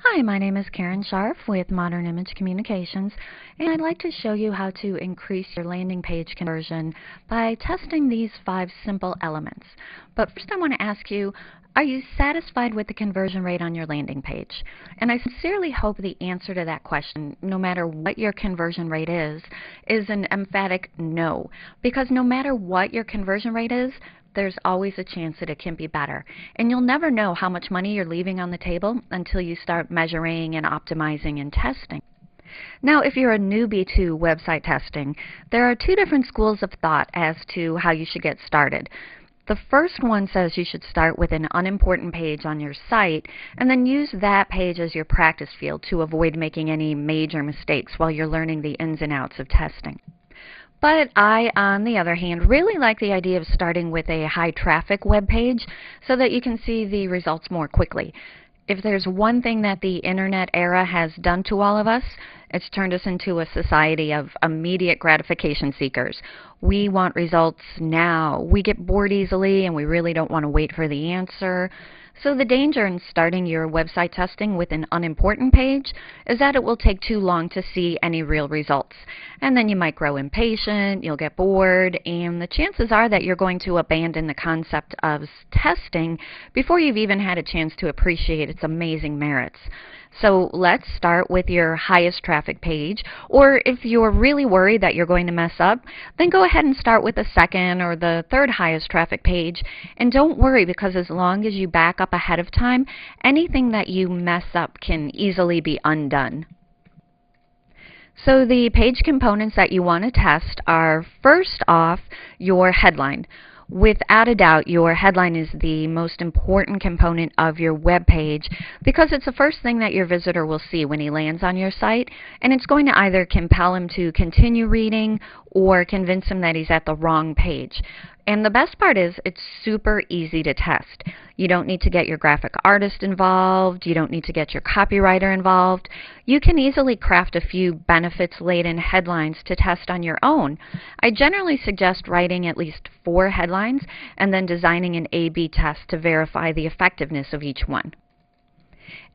Hi, my name is Karen Scharf with Modern Image Communications, and I'd like to show you how to increase your landing page conversion by testing these 5 simple elements. But first I want to ask you, are you satisfied with the conversion rate on your landing page? And I sincerely hope the answer to that question, no matter what your conversion rate is an emphatic no. Because no matter what your conversion rate is, there's always a chance that it can be better. And you'll never know how much money you're leaving on the table until you start measuring and optimizing and testing. Now, if you're a newbie to website testing, there are 2 different schools of thought as to how you should get started. The first one says you should start with an unimportant page on your site and then use that page as your practice field to avoid making any major mistakes while you're learning the ins and outs of testing. But I, on the other hand, really like the idea of starting with a high traffic web page so that you can see the results more quickly. If there's one thing that the internet era has done to all of us, it's turned us into a society of immediate gratification seekers. We want results now. We get bored easily and we really don't want to wait for the answer. So the danger in starting your website testing with an unimportant page is that it will take too long to see any real results. And then you might grow impatient, you'll get bored, and the chances are that you're going to abandon the concept of testing before you've even had a chance to appreciate its amazing merits. So let's start with your highest traffic page, or if you're really worried that you're going to mess up, then go ahead and start with the second or the third highest traffic page. And don't worry, because as long as you back up ahead of time, anything that you mess up can easily be undone. So the page components that you want to test are, first off, your headline. Without a doubt, your headline is the most important component of your web page because it's the first thing that your visitor will see when he lands on your site, and it's going to either compel him to continue reading or convince him that he's at the wrong page. And the best part is it's super easy to test. You don't need to get your graphic artist involved. You don't need to get your copywriter involved. You can easily craft a few benefits-laden headlines to test on your own. I generally suggest writing at least 4 headlines and then designing an A/B test to verify the effectiveness of each one.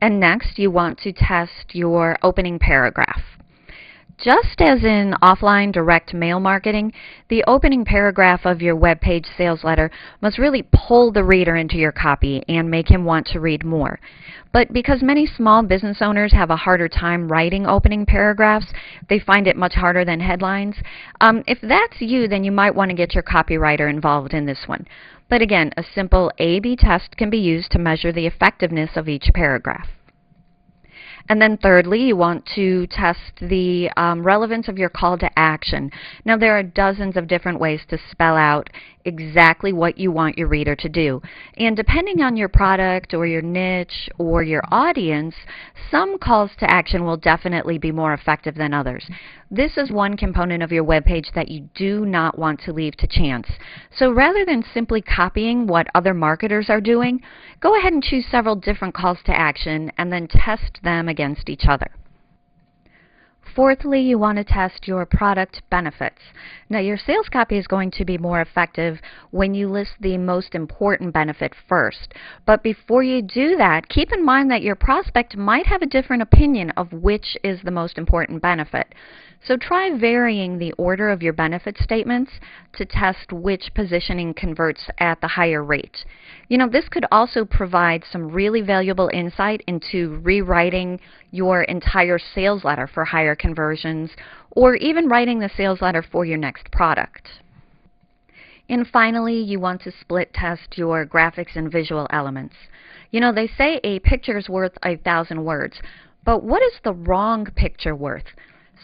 And next, you want to test your opening paragraph. Just as in offline direct mail marketing, the opening paragraph of your web page sales letter must really pull the reader into your copy and make him want to read more. But because many small business owners have a harder time writing opening paragraphs, they find it much harder than headlines. If that's you, then you might want to get your copywriter involved in this one. But again, a simple A/B test can be used to measure the effectiveness of each paragraph. And then thirdly, you want to test the relevance of your call to action. Now, there are dozens of different ways to spell out exactly what you want your reader to do. And depending on your product or your niche or your audience, some calls to action will definitely be more effective than others. This is one component of your web page that you do not want to leave to chance. So rather than simply copying what other marketers are doing, go ahead and choose several different calls to action and then test them against each other. Fourthly, you want to test your product benefits. Now, your sales copy is going to be more effective when you list the most important benefit first. But before you do that, keep in mind that your prospect might have a different opinion of which is the most important benefit. So try varying the order of your benefit statements to test which positioning converts at the higher rate. You know, this could also provide some really valuable insight into rewriting your entire sales letter for higher conversions, or even writing the sales letter for your next product. And finally, you want to split test your graphics and visual elements. You know, they say a picture is worth 1,000 words, but what is the wrong picture worth?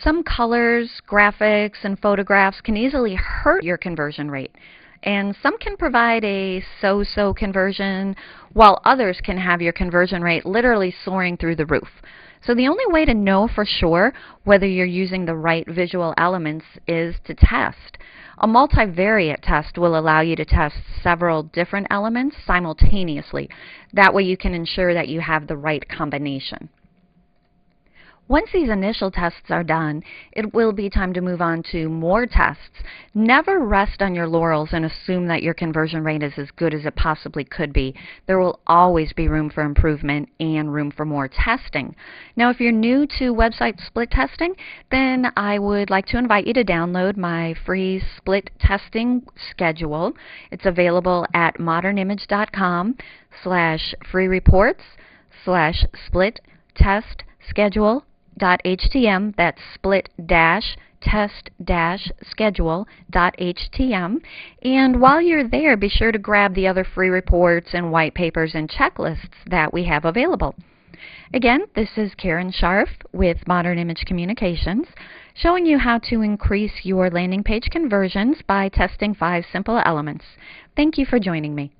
Some colors, graphics, and photographs can easily hurt your conversion rate. And some can provide a so-so conversion, while others can have your conversion rate literally soaring through the roof. So the only way to know for sure whether you're using the right visual elements is to test. A multivariate test will allow you to test several different elements simultaneously. That way you can ensure that you have the right combination. Once these initial tests are done, it will be time to move on to more tests. Never rest on your laurels and assume that your conversion rate is as good as it possibly could be. There will always be room for improvement and room for more testing. Now, if you're new to website split testing, then I would like to invite you to download my free split testing schedule. It's available at modernimage.com/freereports/split-test-schedule.htm. That's split-test-schedule.htm. And while you're there, be sure to grab the other free reports and white papers and checklists that we have available. Again, this is Karen Scharf with Modern Image Communications, showing you how to increase your landing page conversions by testing 5 simple elements. Thank you for joining me.